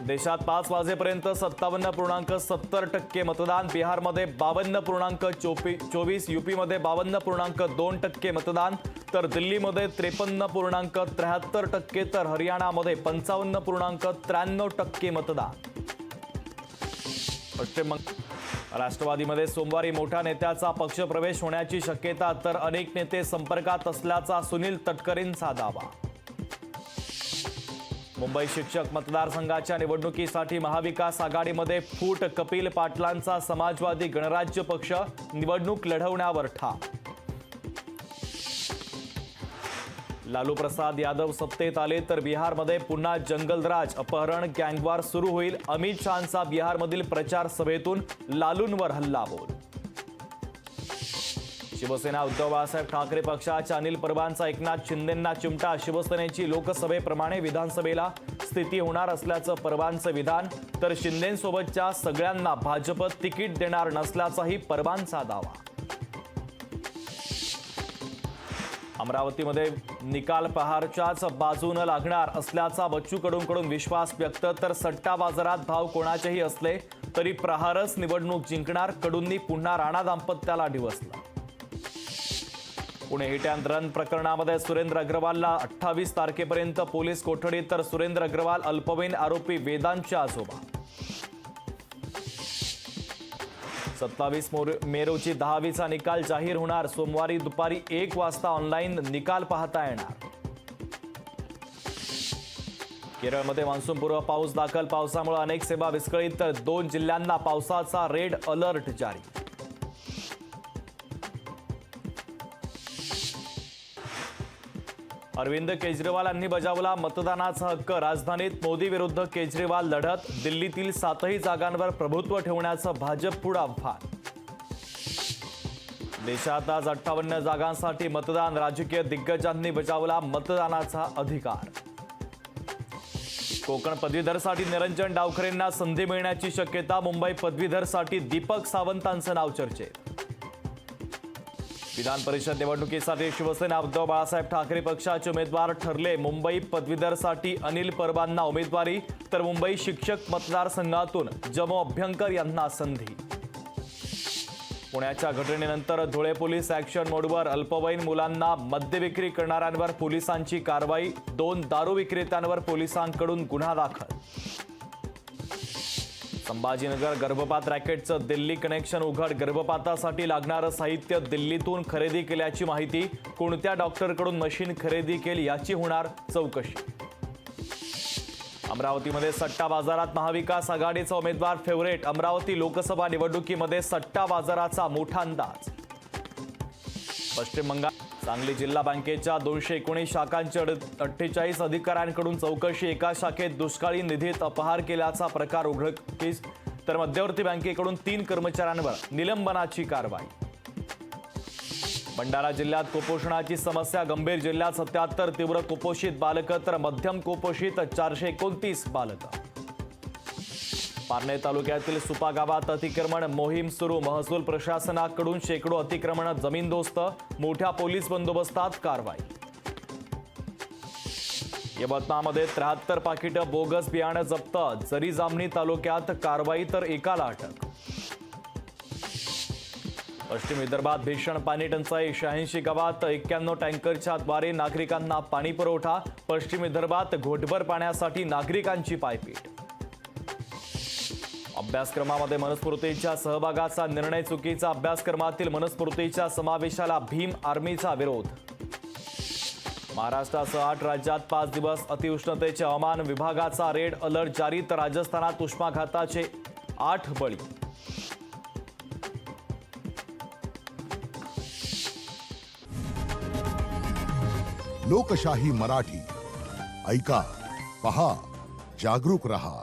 देशात 5 वाजेपर्यंत 57.70% मतदान, बिहारमध्ये 52.24%, यूपीमध्ये 52.2% मतदान, तर दिल्लीमध्ये 53.73%, तर हरियाणामध्ये 55.93% मतदान. पश्चिम राष्ट्रवादीमध्ये सोमवारी मोठ्या नेत्याचा पक्षप्रवेश होण्याची शक्यता, तर अनेक नेते संपर्कात असल्याचा सुनील तटकरेंचा दावा. मुंबई शिक्षक मतदारसंघाच्या निवडणुकीसाठी महाविकास आघाडीमध्ये फूट, कपिल पाटलांचा समाजवादी गणराज्य पक्ष निवडणूक लढवण्यावर ठाम. लालू प्रसाद यादव सत्तेत आले तर बिहारमध्ये पुन्हा जंगलराज, अपहरण, गँगवॉर सुरू होईल. अमित शहांचा बिहारमधील प्रचार सभेतून लालूंवर हल्लाबोल. शिवसेना उद्धव बाळासाहेब ठाकरे पक्षाच्या अनिल परबांचा एकनाथ शिंदेंना चिमटा. शिवसेनेची लोकसभेप्रमाणे विधानसभेला स्थिती होणार असल्याचं परबांचं विधान, तर शिंदेंसोबतच्या सगळ्यांना भाजप तिकीट देणार नसल्याचाही परबांचा दावा. अमरावतीमध्ये निकाल प्रहारच्याच बाजूने लागणार असल्याचा बच्चू कडूंकडून विश्वास व्यक्त, तर सट्टा बाजारात भाव कोणाचेही असले तरी प्रहारच निवडणूक जिंकणार. कडूंनी पुन्हा राणा दाम्पत्याला डिवचलं. पुणे हिट अँड रन प्रकरणामध्ये सुरेंद्र अग्रवालला 28 तारखेपर्यंत पोलीस कोठडीत, तर सुरेंद्र अग्रवाल अल्पवयीन आरोपी वेदांतचे आजोबा. 27 मे रोजी 10वीचा निकाल जाहीर होणार. सोमवारी दुपारी 1 वाजता ऑनलाईन निकाल पाहता येणार. केरळमध्ये मान्सूनपूर्व पाऊस दाखल. पावसामुळे अनेक सेवा विस्कळीत, तर 2 जिल्ह्यांना पावसाचा रेड अलर्ट जारी. अरविंद केजरीवाल यांनी बजावला मतदानाचा हक्क. राजधानीत मोदी विरुद्ध केजरीवाल लढत. दिल्लीतील 7ही जागांवर प्रभुत्व ठेवण्याचं भाजपपुढे आव्हान. देशात आज 58 जागांसाठी मतदान. राजकीय दिग्गजांनी बजावला मतदानाचा अधिकार. कोकण पदवीधरसाठी निरंजन डावखरेंना संधी मिळण्याची शक्यता. मुंबई पदवीधरसाठी दीपक सावंतांचं नाव चर्चेत. विधान परिषद निवडणुकीसाठी शिवसेना उद्धव बाळासाहेब ठाकरे पक्षाचे उमेदवार ठरले. मुंबई पदवीधरसाठी अनिल परबांना उमेदवारी, तर मुंबई शिक्षक मतदारसंघातून जमो अभ्यंकर यांना संधी. पुण्याच्या घटनेनंतर धुळे पोलीस ॲक्शन मोडवर. अल्पवयीन मुलांना मद्य विक्री करणाऱ्यांवर पोलिसांची कारवाई. 2 दारू विक्रेत्यांवर पोलिसांकडून गुन्हा दाखल. संभाजीनगर गर्भपात रॅकेटचं दिल्ली कनेक्शन उघड. गर्भपातासाठी लागणारं साहित्य दिल्लीतून खरेदी केल्याची माहिती. कोणत्या डॉक्टरकडून मशीन खरेदी केली याची होणार चौकशी. अमरावतीमध्ये सट्टा बाजारात महाविकास आघाडीचा उमेदवार फेवरेट. अमरावती लोकसभा निवडणुकीमध्ये सट्टा बाजाराचा मोठा अंदाज. पश्चिम बंगाल सांगली जिल्हा बँकेच्या 219 शाखांच्या 48 अधिकाऱ्यांकडून चौकशी. एका शाखेत दुष्काळी निधीत अपहार केल्याचा प्रकार उघडकीस, तर मध्यवर्ती बँकेकडून 3 कर्मचाऱ्यांवर निलंबनाची कारवाई. भंडारा जिल्ह्यात कुपोषणाची समस्या गंभीर. जिल्ह्यात 77 तीव्र कुपोषित बालकं, तर मध्यम कुपोषित 429 बालकं. पारनेर तालुक्यातील सुपा गावात अतिक्रमण मोहीम सुरू. महसूल प्रशासनाकडून शेकडो अतिक्रमण जमीनदोस्त. मोठ्या पोलीस बंदोबस्तात कारवाई. यवतमाळमध्ये 73 पाकिटं बोगस बियाणं जप्त. जरी जामणी तालुक्यात कारवाई, तर एकाला अटक. पश्चिम विदर्भात भीषण पाणी टंचाई. 86 गावात 91 टँकरच्या द्वारे नागरिकांना पाणी पुरवठा. पश्चिम विदर्भात घोटभर पाण्यासाठी नागरिकांची पायपीट. अभ्यासक्रमामध्ये मनुस्मृतीच्या सहभागाचा निर्णय चुकीचा. अभ्यासक्रमातील मनुस्मृतीच्या समावेशाला भीम आर्मीचा विरोध. महाराष्ट्रासह 8 राज्यात 5 दिवस अतिउष्णतेचे हवामान विभागाचा रेड अलर्ट जारी, तर राजस्थानात उष्माघाताचे 8 बळी. लोकशाही मराठी ऐका, पहा, जागरूक रहा.